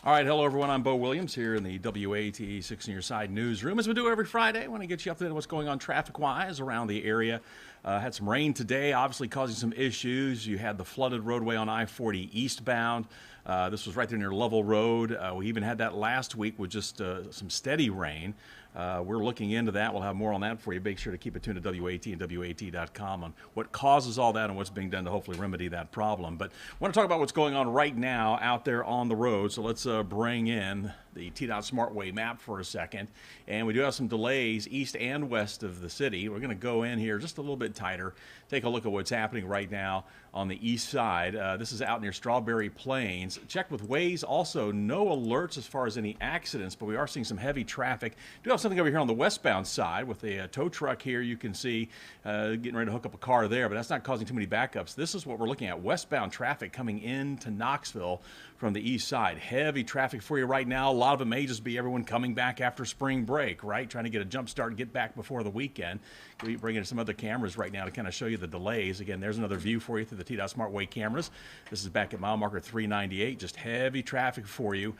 All right, hello everyone. I'm Bo Williams here in the WATE 6 Near Side newsroom. As we do every Friday, I want to get you up to date on what's going on traffic-wise around the area. Had some rain today, obviously causing some issues. You had the flooded roadway on I-40 eastbound. This was right there near Level Road. We even had that last week with just some steady rain. We're looking into that. We'll have more on that for you. Make sure to keep it tuned to WAT and WAT.com on what causes all that and what's being done to hopefully remedy that problem. But I want to talk about what's going on right now out there on the road. So let's bring in the TDOT SmartWay map for a second. And we do have some delays east and west of the city. We're going to go in here just a little bit tighter, take a look at what's happening right now on the east side. This is out near Strawberry Plains. Checked with Waze, also no alerts as far as any accidents, but we are seeing some heavy traffic. Do have something over here on the westbound side with a tow truck here. You can see getting ready to hook up a car there, but that's not causing too many backups. This is what we're looking at, westbound traffic coming into Knoxville from the east side. Heavy traffic for you right now. A lot of it may just be everyone coming back after spring break, right? Trying to get a jump start and get back before the weekend. We're bringing in some other cameras right now to kind of show you the delays. Again, there's another view for you through the TDOT SmartWay cameras. This is back at mile marker 398. Just heavy traffic for you.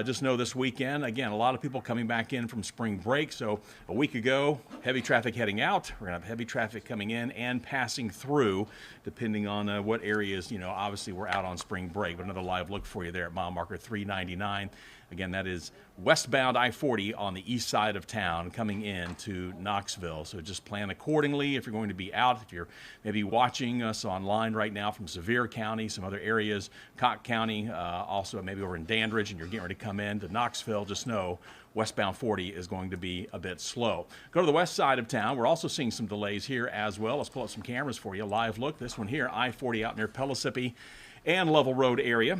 Just know this weekend, again, a lot of people coming back in from spring break. So a week ago, heavy traffic heading out. We're going to have heavy traffic coming in and passing through, depending on what areas, obviously we're out on spring break. But another live look for you there at mile marker 399. Again, that is westbound I-40 on the east side of town coming into Knoxville. So just plan accordingly if you're going to be out. If you're maybe watching us online right now from Sevier County, some other areas, Cocke County, also maybe over in Dandridge, and you're getting ready to come into Knoxville, just know westbound 40 is going to be a bit slow. Go to the west side of town. We're also seeing some delays here as well. Let's pull up some cameras for you. Live look. This one here, I-40 out near Pellissippi and Level Road area.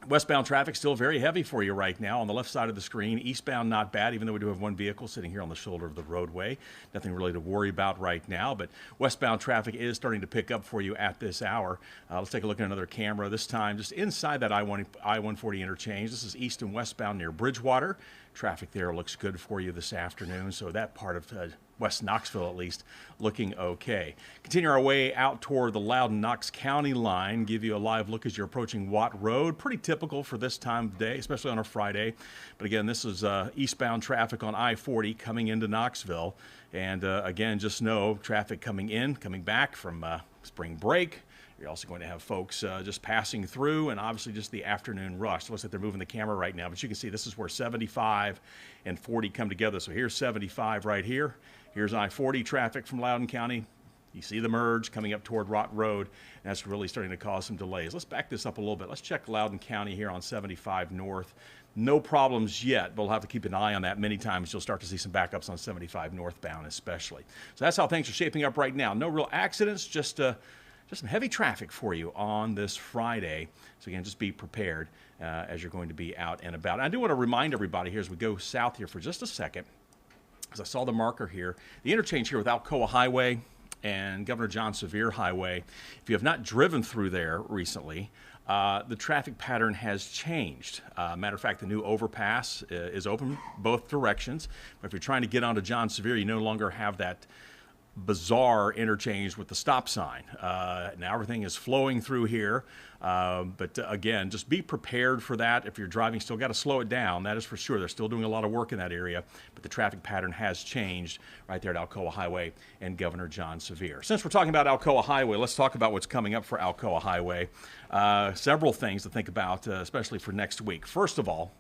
Westbound traffic still very heavy for you right now on the left side of the screen. Eastbound not bad, even though we do have one vehicle sitting here on the shoulder of the roadway. Nothing really to worry about right now, but westbound traffic is starting to pick up for you at this hour. Let's take a look at another camera, this time just inside that I-140 interchange. This is east and westbound near Bridgewater. Traffic there looks good for you this afternoon, so that part of West Knoxville, at least, looking okay. Continue our way out toward the Loudoun-Knox County line. Give you a live look as you're approaching Watt Road. Pretty typical for this time of day, especially on a Friday. But again, this is eastbound traffic on I-40 coming into Knoxville. And again, just know traffic coming in, coming back from spring break. You're also going to have folks just passing through, and obviously just the afternoon rush. It looks like they're moving the camera right now, but you can see this is where 75 and 40 come together. So here's 75 right here. Here's I-40 traffic from Loudoun County. You see the merge coming up toward Rott Road, and that's really starting to cause some delays. Let's back this up a little bit. Let's check Loudoun County here on 75 North. No problems yet, but we'll have to keep an eye on that. Many times you'll start to see some backups on 75 northbound especially. So that's how things are shaping up right now. No real accidents, just some heavy traffic for you on this Friday. So again, just be prepared as you're going to be out and about. And I do want to remind everybody here as we go south here for just a second, as I saw the marker here, the interchange here with Alcoa Highway and Governor John Sevier Highway. If you have not driven through there recently, the traffic pattern has changed. Matter of fact, the new overpass is open both directions. But if you're trying to get onto John Sevier, you no longer have that bizarre interchange with the stop sign. Now everything is flowing through here, but again, just be prepared for that. If you're driving, still got to slow it down, that is for sure. They're still doing a lot of work in that area, but the traffic pattern has changed right there at Alcoa Highway and Governor John Sevier. Since we're talking about Alcoa Highway, let's talk about what's coming up for Alcoa Highway. Several things to think about, especially for next week. First of all,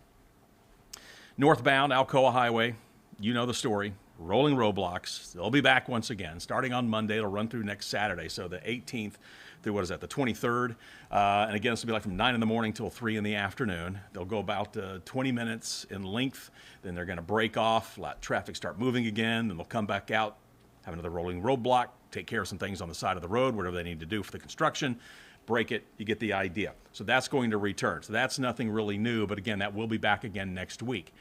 northbound Alcoa Highway, you know the story. Rolling roadblocks. They'll be back once again, starting on Monday. It'll run through next Saturday, so the 18th through, what is that, the 23rd. And again, this will be like from 9 in the morning till 3 in the afternoon. They'll go about 20 minutes in length. Then they're going to break off, let traffic start moving again. Then they'll come back out, have another rolling roadblock, take care of some things on the side of the road, whatever they need to do for the construction. Break it, you get the idea. So that's going to return. So that's nothing really new, but again, that will be back again next week.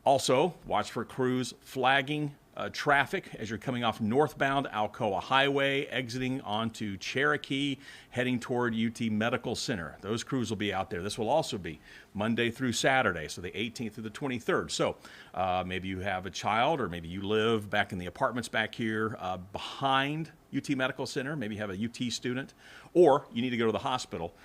Also, watch for crews flagging traffic as you're coming off northbound Alcoa Highway, exiting onto Cherokee, heading toward UT Medical Center. Those crews will be out there. This will also be Monday through Saturday, so the 18th through the 23rd. So maybe you have a child, or maybe you live back in the apartments back here behind UT Medical Center. Maybe you have a UT student, or you need to go to the hospital.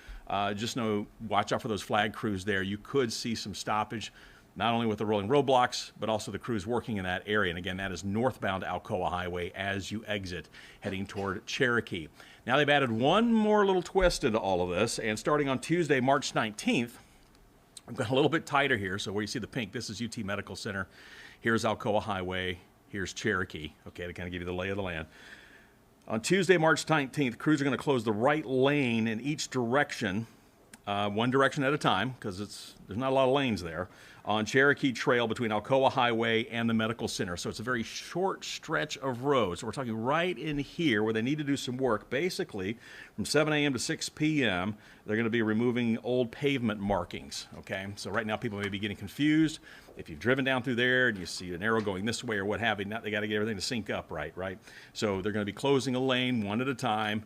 just know, watch out for those flag crews there. You could see some stoppage, not only with the rolling roadblocks, but also the crews working in that area. And again, that is northbound Alcoa Highway as you exit, heading toward Cherokee. Now they've added one more little twist into all of this, and starting on Tuesday, March 19th, I've got a little bit tighter here. So where you see the pink, this is UT Medical Center. Here's Alcoa Highway. Here's Cherokee. Okay, to kind of give you the lay of the land. On Tuesday, March 19th, crews are going to close the right lane in each direction, one direction at a time, because there's not a lot of lanes there, on Cherokee Trail between Alcoa Highway and the Medical Center. So it's a very short stretch of road. So we're talking right in here where they need to do some work. Basically, from 7 a.m. to 6 p.m., they're going to be removing old pavement markings, okay? So right now people may be getting confused. If you've driven down through there and you see an arrow going this way or what have you, now they got to get everything to sync up right? So they're going to be closing a lane one at a time.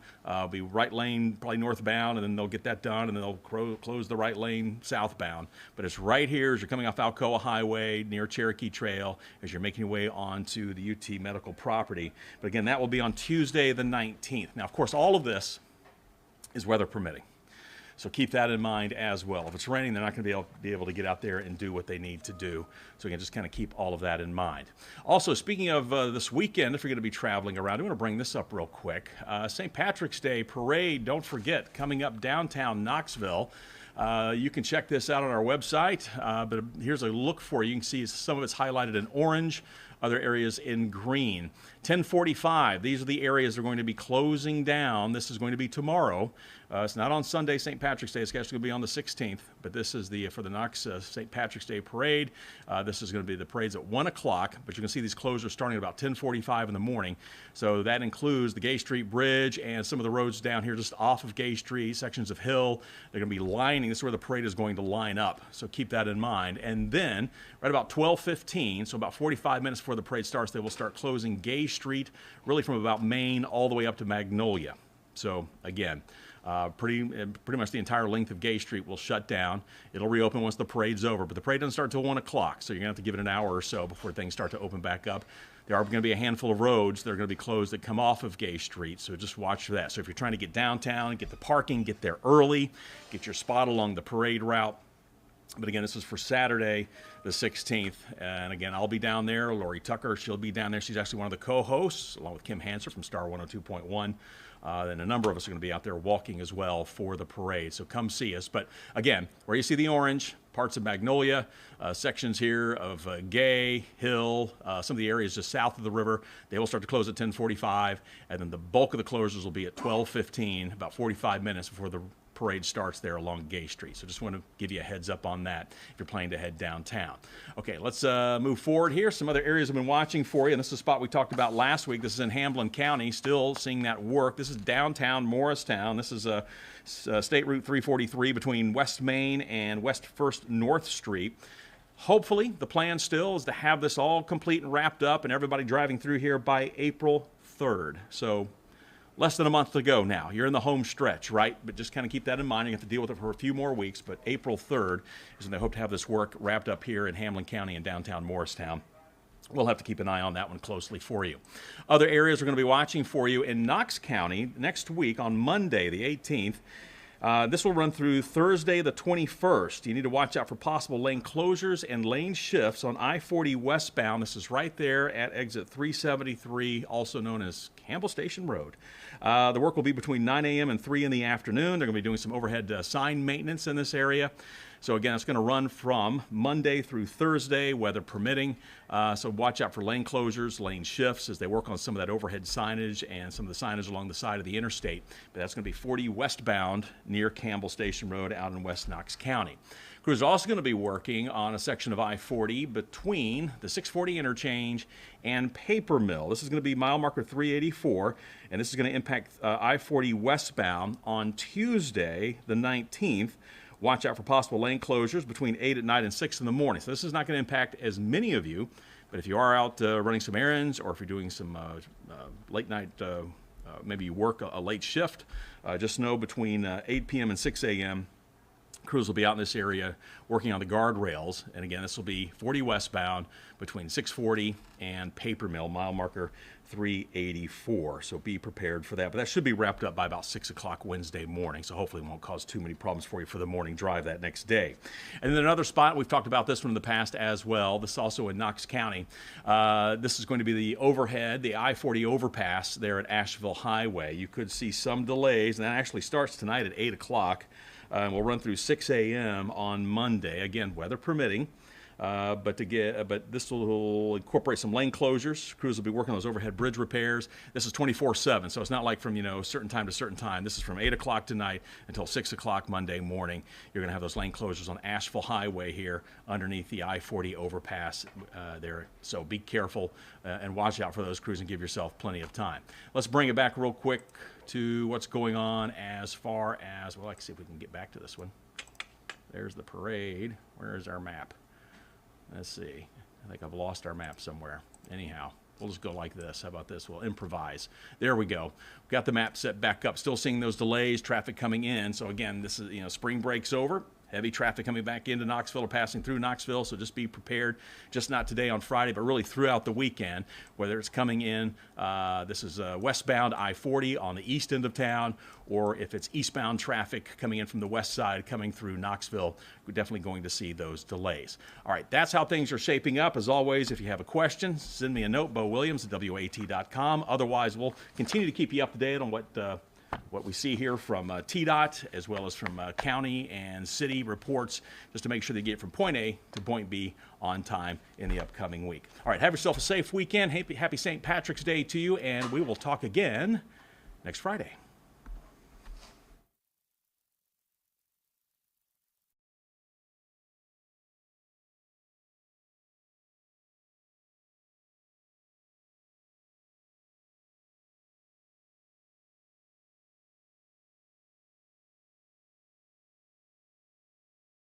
Be right lane probably northbound, and then they'll get that done, and then they'll close the right lane southbound. But it's right here as you're coming off Alcoa Highway near Cherokee Trail as you're making your way onto the UT Medical property. But again, that will be on Tuesday the 19th. Now, of course, all of this is weather permitting. So keep that in mind as well. If it's raining, they're not going to be able to get out there and do what they need to do. So again, just kind of keep all of that in mind. Also, speaking of this weekend, if you're going to be traveling around, I want to bring this up real quick. St. Patrick's Day Parade, don't forget, coming up downtown Knoxville. You can check this out on our website, but here's a look for you. You can see some of it's highlighted in orange, other areas in green. 10:45, these are the areas that are going to be closing down. This is going to be tomorrow. It's not on Sunday, St. Patrick's Day. It's actually going to be on the 16th, but this is for the Knox St. Patrick's Day Parade. This is going to be the parade's at 1 o'clock, but you can see these closures starting at about 10:45 in the morning. So that includes the Gay Street Bridge and some of the roads down here just off of Gay Street, sections of Hill. They're going to be lining. This is where the parade is going to line up, so keep that in mind. And then, right about 12:15, so about 45 minutes before the parade starts, they will start closing Gay Street, really from about Main all the way up to Magnolia. So again, pretty much the entire length of Gay Street will shut down. It'll reopen once the parade's over, but the parade doesn't start until 1 o'clock, so you're going to have to give it an hour or so before things start to open back up. There are going to be a handful of roads that are going to be closed that come off of Gay Street, so just watch for that. So if you're trying to get downtown, get the parking, get there early, get your spot along the parade route. But again, this is for Saturday, the 16th. And again, I'll be down there. Lori Tucker, she'll be down there. She's actually one of the co-hosts, along with Kim Hanser from Star 102.1. And a number of us are going to be out there walking as well for the parade. So come see us. But again, where you see the orange, parts of Magnolia, sections here of Gay, Hill, some of the areas just south of the river, they will start to close at 10:45. And then the bulk of the closures will be at 12:15, about 45 minutes before the parade starts there along Gay Street. So just want to give you a heads up on that if you're planning to head downtown. Okay, let's move forward here. Some other areas I've been watching for you, and this is a spot we talked about last week. This is in Hamblin County, still seeing that work. This is downtown Morristown. This is State Route 343 between West Main and West 1st North Street. Hopefully, the plan still is to have this all complete and wrapped up and everybody driving through here by April 3rd. So less than a month to go now. You're in the home stretch, right? But just kind of keep that in mind. You have to deal with it for a few more weeks, but April 3rd is when they hope to have this work wrapped up here in Hamlin County and downtown Morristown. We'll have to keep an eye on that one closely for you. Other areas we're going to be watching for you in Knox County next week on Monday, the 18th. This will run through Thursday, the 21st. You need to watch out for possible lane closures and lane shifts on I-40 westbound. This is right there at exit 373, also known as Campbell Station Road. The work will be between 9 a.m. and 3 in the afternoon. They're going to be doing some overhead sign maintenance in this area. So again, it's going to run from Monday through Thursday, weather permitting. So watch out for lane closures, lane shifts as they work on some of that overhead signage and some of the signage along the side of the interstate. But that's going to be 40 westbound near Campbell Station Road out in West Knox County. Crews are also going to be working on a section of I-40 between the 640 interchange and Paper Mill. This is going to be mile marker 384, and this is going to impact I-40 westbound on Tuesday, the 19th. Watch out for possible lane closures between 8 at night and 6 in the morning. So this is not going to impact as many of you, but if you are out running some errands or if you're doing some late night, maybe you work a late shift, just know between 8 p.m. and 6 a.m., Crews will be out in this area working on the guardrails. And again, this will be 40 westbound between 640 and Paper Mill, mile marker 384. So be prepared for that. But that should be wrapped up by about 6 o'clock Wednesday morning. So hopefully it won't cause too many problems for you for the morning drive that next day. And then another spot, we've talked about this one in the past as well. This is also in Knox County. This is going to be the overhead, the I-40 overpass there at Asheville Highway. You could see some delays, and that actually starts tonight at 8 o'clock. We'll run through 6 a.m. on Monday. Again, weather permitting. But this will incorporate some lane closures. Crews will be working on those overhead bridge repairs. This is 24/7, so it's not like from certain time to certain time. This is from 8 o'clock tonight until 6 o'clock Monday morning. You're going to have those lane closures on Asheville Highway here underneath the I-40 overpass there. So be careful and watch out for those crews and give yourself plenty of time. Let's bring it back real quick to what's going on as far as, well, let's see if we can get back to this one. There's the parade. Where is our map? Let's see. I think I've lost our map somewhere. Anyhow, we'll just go like this. How about this? We'll improvise. There we go. We've got the map set back up. Still seeing those delays, traffic coming in. So again, this is, spring break's over. Heavy traffic coming back into Knoxville or passing through Knoxville, so just be prepared, just not today on Friday, but really throughout the weekend, whether it's coming in, this is westbound I-40 on the east end of town, or if it's eastbound traffic coming in from the west side, coming through Knoxville, we're definitely going to see those delays. All right, that's how things are shaping up. As always, if you have a question, send me a note, Bo Williams at WATE.com. Otherwise, we'll continue to keep you up to date on what we see here from TDOT, as well as from county and city reports, just to make sure they get from point A to point B on time in the upcoming week. All right, have yourself a safe weekend. Happy St. Patrick's Day to you, and we will talk again next Friday.